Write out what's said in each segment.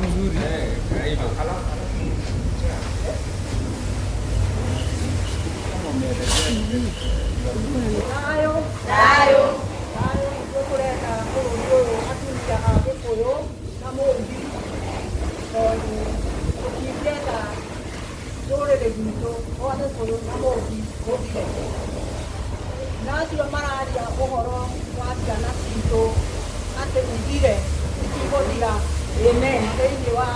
mzuri. Tayo. Kureka kuru atunja agekoyo namondi. Ukipenda dole de gusto ode koyo namondi ode. Nasio marari a ohoro watia nasito ate undire ikibodira amen thĩinĩ wa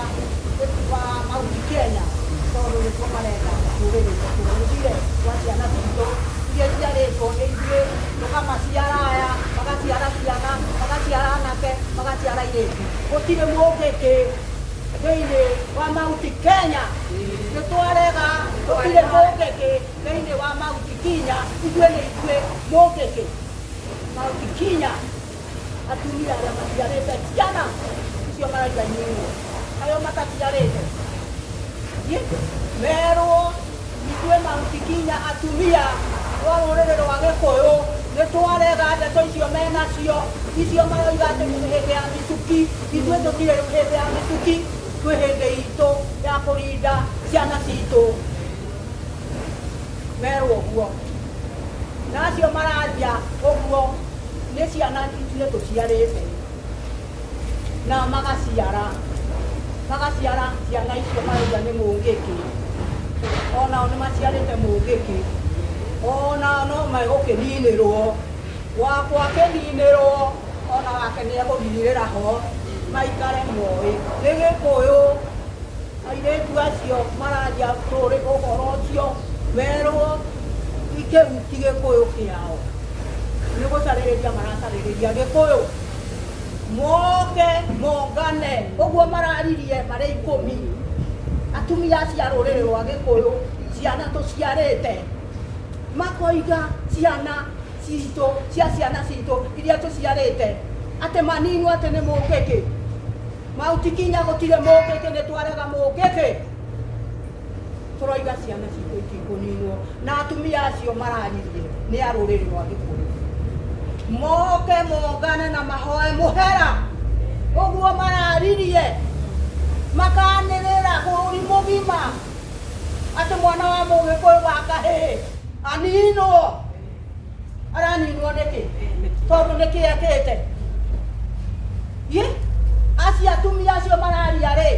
Mount Kenya tondũ nĩ tũmarenda rũrĩrĩ tũrũgire rwa ciana citũ iria ciarĩtwo nĩ ithuĩ tũkamaciara aya magaciara ciana magaciara anake magaciara airĩtu gũtirĩ mũngĩkĩ thĩinĩ wa Mount Kenya nĩ twarega gũtirĩ mũngĩkĩ thĩinĩ wa Mount Kenya ithuĩ nĩ ithuĩ mũngĩkĩ Mount Kenya atumia arĩa maciarĩte ciana icio mararia nyingo ayo mataciarĩte merwo ithuĩ Mount Kenya atumia rwa rũrĩrĩ rwa Gĩkũyũ nĩ twarega ndeto icio menacio icio maroiga atĩ nĩ hĩndĩ ya mĩtuki ithuĩ tũtirĩ hĩndĩ ya mĩtuki twĩ hĩndĩ itũ ya kũrinda ciana citũ merwo ũguo nacio mararia ũguo nĩ ciana ithuĩ tũciarĩte na magaciara ciana icio marauga nĩ mũngĩkĩ onao nĩ maciarĩte mũngĩkĩ onao no megũkĩninĩrwo wakwa kĩninĩrwo ona wake nĩ egũninĩra ho maikare moĩ nĩ Gĩkũyũ airĩtu acio mararia tũrĩ ũhoro ũcio merwo kĩu ti Gĩkũyũ kĩao nĩ gũcarĩrĩria maracarĩrĩria Gĩkũyũ moke mongane ũguo mararirie marĩ 10 atumia cia rũrĩrĩ rwa Gĩkũyũ ciana tũciarĩte makoiga ciana citũ cia ciana citũ iria tũciarĩte atĩ maninwo atĩ nĩ mũngĩkĩ Mount Kenya gũtirĩ mũngĩkĩ nĩ twarega mũngĩkĩ tũroiga ciana citũ itikũninwo na atumia acio mararirie nĩ a rũrĩrĩ rwa Gĩkũyũ moke mongane na mahoe mũhera ũguo mararirie makanĩrĩra bũrũri mũgima atĩ mwana wa Mũgĩkũyũ wa kahĩĩ aninwo araninwo nĩkĩ tondũ nĩkĩ ekĩte acio atumia acio mararia rĩ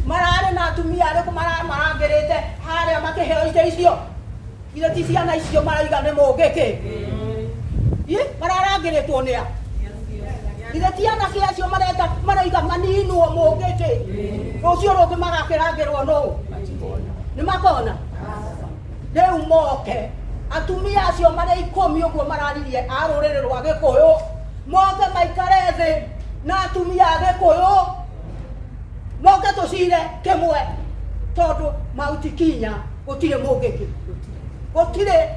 mararĩ na atumia arĩkũ marangĩrĩte harĩa makĩheo ite icio ithe ti ciana icio maraiga nĩ mũngĩkĩ mararangĩrĩtwo nĩa ithe ti anake acio maraiga maninwo mũngĩkĩ rũciũ rũngĩ magakĩrangĩrwo nũũ nĩ makona rĩu moke atumia acio marĩ 10 ũguo mararirie a rũrĩrĩ rwa Gĩkũyũ moke maikare thĩ na atumia a Gĩkũyũ moke tũcire kĩmwe tondũ Mount Kenya gũtirĩ mũngĩkĩ gũtirĩ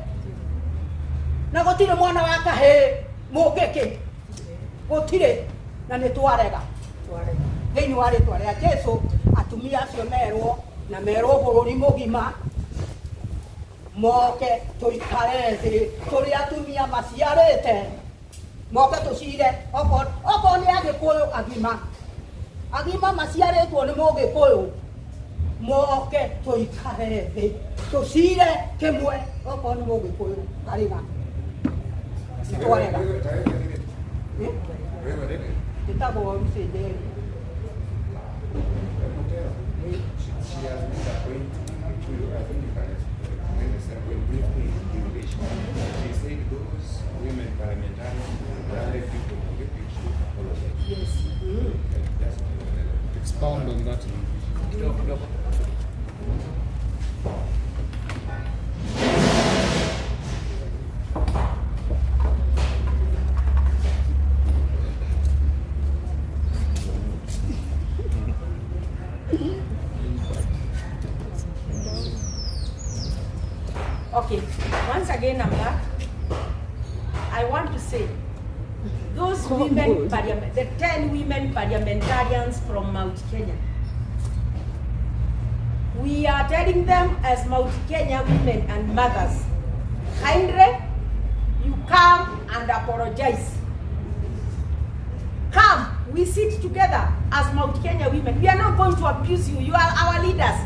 na gũtirĩ mwana wa kahĩĩ mũngĩkĩ gũtirĩ na nĩ twarega thĩinĩ wa rĩtwa rĩa Jesũ atumia acio merwo na merwo bũrũri mũgima moke tũikare thĩ tũrĩ atumia maciarĩte moke tũcire okorwo nĩ Agĩkũyũ agima maciarĩtwo nĩ Mũgĩkũyũ moke tũikare thĩ tũcire kĩmwe okorwo nĩ Mũgĩkũyũ karĩga twarega ndĩtagwo Msenderi She said those women parliamentarians are left people to get pictures. yes Expound on that. Okay, once again I'm back. I want to say, those women, the 10 women parliamentarians from Mount Kenya, we are telling them as Mount Kenya women and mothers, kindly, you come and apologize. Come we sit together as Mount Kenya women. We are not going to abuse you. You are our leaders.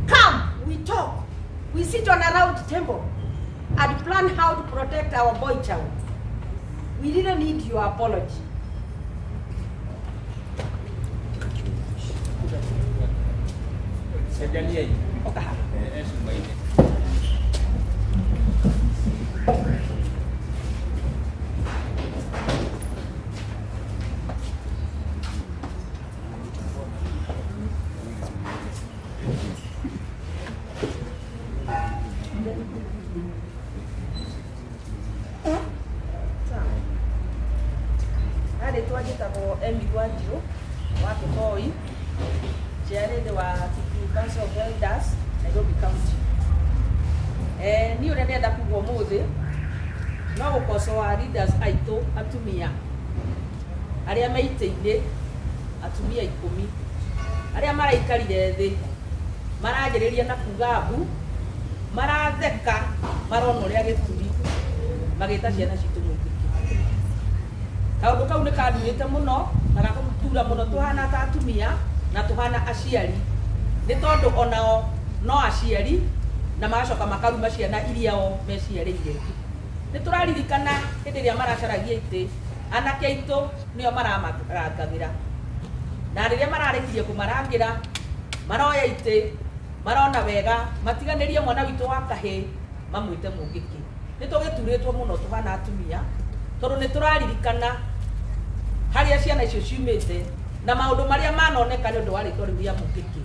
Come, we talk. We sit on a round table and plan how to protect our boy child. We didn't need your apology. Okay. Twajitagwo Emmy Gwanjiru wa Kiboi, Chairman wa Kikuyu Council of Elders, Nairobi County. Ni ũrĩa ndĩrenda kuga ũmũthĩ no gũkosoa leaders aitũ atumia arĩa meitĩire atumia 10 arĩa maraikarire thĩ maranjĩrĩria na kuga mbu maratheka marona ũrĩa gĩturi magĩta ciana citũ mũingĩ. Kaundu kau nĩ kandunĩte mũno na gakũtura mũno tũhana ta atumia na tũhana aciari, nĩ tondũ onao no aciari na magacoka makaruma ciana iria o meciarĩire. Nĩ tũraririkana hĩndĩ ĩrĩa maracaragia itĩ anake aitũ nĩo maramarangagĩra, na rĩrĩa mararĩkirie kũmarangĩra maroya itĩ marona wega matiganĩrie mwana witũ wa kahĩĩ mamwĩte mũngĩki. Nĩ tũgĩturĩtwo mũno tũhana atumia tondũ nĩ tũraririkana harĩa ciana icio ciumĩte na maũndũ marĩa manoneka nĩ ũndũ wa rĩtwa rĩu rĩa mũngĩki.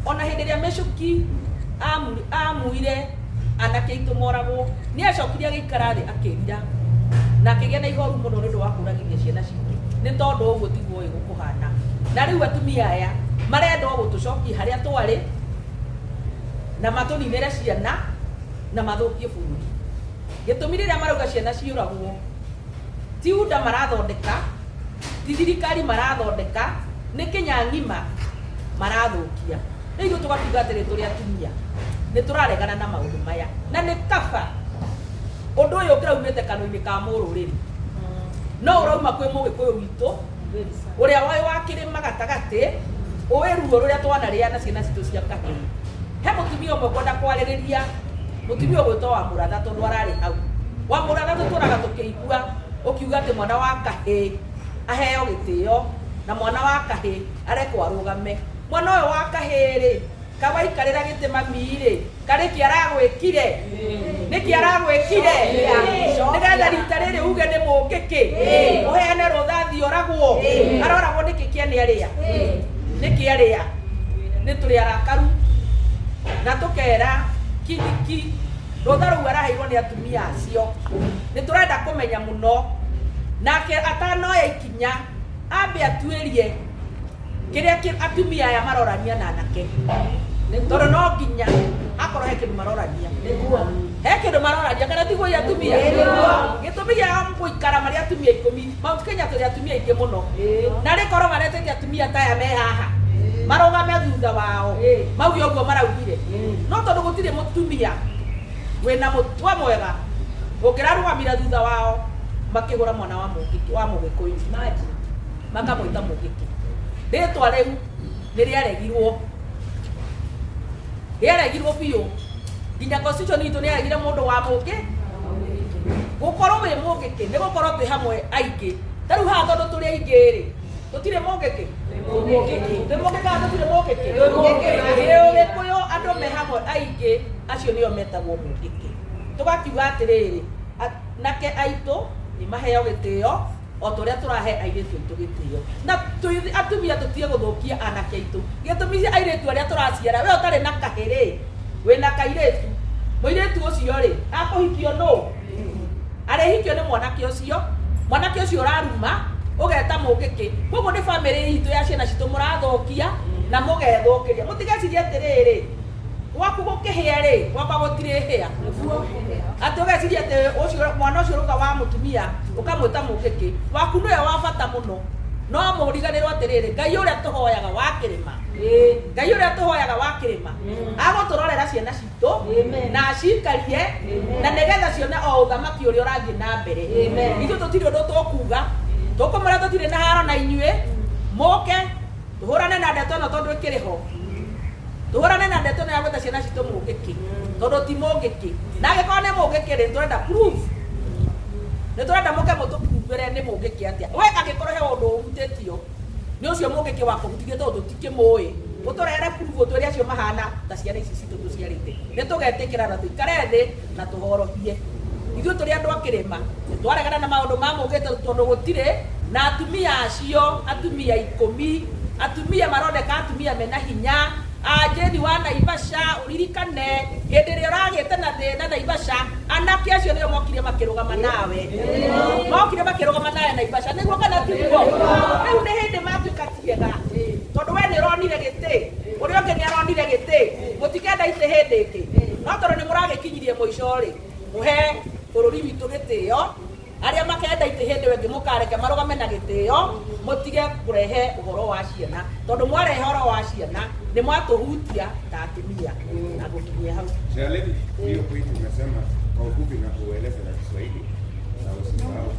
Ona hĩndĩ ĩrĩa Mĩcuki amuire anake aitũ moragwo nĩ acokire agĩikara thĩ akĩrira na akĩgĩa na ihoru mũno nĩ ũndũ wa kũragithia ciana cingĩ, nĩ tondũ ũguo tiguo gũkũhana. Na rĩu atumia aya marenda gũtũcokia harĩa twarĩ na matũninĩre ciana na mathũkie bũrũri. Gĩtũmi rĩrĩa marauga ciana ciũragwo ti UNDA marathondeka, ti thirikari marathondeka, nĩ kĩnyang'ima marathũkia. Rĩu tũgatuga atĩrĩ tũrĩ atumia nĩ tũraregana na maũndũ maya na nĩ kaba ũndũ ũyũ ũngĩraumĩte kanua-inĩ ka mũrũrĩrĩ no ũrauma kwĩ mũgĩkũyũ witũ ũrĩa wa kĩrĩma gatagatĩ ũĩ ruo rũrĩa twanarĩa na ciana citũ cia kahĩĩ. He mũtumia ũmwe kwenda kwarĩrĩria mũtumia ũgwĩtwo wa Mũratha tondũ ararĩ hau. Wa Mũratha tũtũraga tũkĩigua ũkiuga atĩ mwana wa kahĩĩ aheo gĩtĩo na mwana wa kahĩĩ arekwo arũgame. Mwana ũyũ wa kahĩĩ rĩ kawaikarĩra gĩtĩ mami-rĩ karĩki aragwĩkire nĩkĩ aragwĩkire nĩgetha rita rĩrĩ uge nĩ mũngĩkĩ ũheane rũthathi oragwo aroragwo nĩkĩ kĩene arĩa nĩkĩ arĩa nĩ tũrĩ arakaru na tũkera kidiki rũtha rũu araheirwo nĩ atumia acio. Nĩ tũrenda kũmenya mũno nake atanoya ikinya ambe atuĩrie kĩrĩa atumia aya marorania na anake, tondũ no nginya akorwo he kĩndũ marorania, he kĩndũ marorania kana tiguo atumia. Gĩtũmi gĩa gũikara marĩ atumia 10 Mount Kenya tũrĩ atumia aingĩ mũno na rĩkorwo maretete atumia ta aya me haha marũgame thutha wao mauge ũguo maraugire, no tondũ gũtirĩ mũtumia wĩna mũtwe mwega ũngĩrarũgamira thutha wao makĩgũra mwana wa mũgĩkũyũ makamwĩta mũngĩki. Rĩtwa rĩu nĩ rĩaregirwo biũ nginya constitution itũ nĩ yaregire mũndũ wa mũngĩ gũkorwo wĩ mũngĩki nĩ gũkorwo twĩ hamwe aingĩ. Ta rĩu haha tondũ tũrĩ aingĩ-rĩ tũtirĩ mũngĩki twĩ mũngĩki kana tũtirĩ mũngĩki Ũgĩkũyũ andũ me hamwe aingĩ acio nĩo metagwo mũngĩki. Tũgakiuga atĩrĩrĩ nake aitũ nĩ maheo gĩtĩo o tũrĩa tũrahe airĩtu aitũ gĩtĩo na atumia tũtige gũthũkia anake aitũ. Gĩtũmi airĩtu arĩa tũraciara we ũtarĩ na kahĩĩ wĩna kairĩtu mũirĩtu ũcio-rĩ akũhikio nũ? Arĩhikio nĩ mwanake ũcio ũraruma ũgeta mũngĩki. Koguo nĩ bamĩrĩ itũ ya ciana citũ mũrathũkia na mũgethũkĩria. Mũtigecirie atĩrĩrĩ gwaku gũkĩhĩa-rĩ gwakwa gũtirĩ hĩa atĩ ũgeciria atĩ mwana ũcio rũga wa mũtumia ũkamwĩta mũngĩki waku nĩwe wa bata mũno. No mũriganĩrwo atĩrĩrĩ Ngai ũrĩa tũhoyaga wa kĩrĩma Ngai ũrĩa tũhoyaga wa kĩrĩma agũtũrorera ciana citũ na acikarie na nĩgetha cione o ũthamaki ũrĩa ũrathiĩ na mbere. Ithuĩ tũtirĩ ũndũ tũkuga tukumura tutire na haro na inyue moke tuhurane na ndeto no tondu ikiriho tuhurane na ndeto ya gweta ciana citu mugiki tondu ti mugiki na giko ne mugiki ri turenda proof ne turenda moke mutukumbere ni mugiki atia we agikorwo he undu umutitio ni ucio mugiki wako gutigie tondu tikimui uturere proof turi acio mahana ta ciana ici citu tuciarite ne tugetikira na tuikare thi na tuhorohie ithuĩ tũrĩ andũ akĩrĩma twaregana na maũndũ ma mũgĩte tondũ gũtirĩ na atumia acio atumia 10 atumia maroneka atumia mena hinya Jeni wa Naivasha uririkane hĩndĩ ĩrĩa ũragĩte na thĩna Naivasha anake acio nĩo mokire makĩrũgama nawe Naivasha nĩguo kana tiguo rĩu nĩ hĩndĩ matuĩka kĩega tondũ we nĩ ũronire gĩtĩ ũrĩa ũngĩ nĩ aronire gĩtĩ mũtikenda itĩ hĩndĩ ĩngĩ no tondũ nĩ mũragĩkinyirie mũico rĩ mũhe bũrũri witũ gĩtĩo arĩa makenda itĩ hĩndĩ wengĩ mũkareke marũgame na gĩtĩo mũtige kũrehe ũhoro wa ciana tondũ mwarehe ũhoro wa ciana nĩ mwatũhutia ta atumia na gũkinyia hau. Hiyo point umesema kwa ufupi na kueleza na Kiswahili na usisahau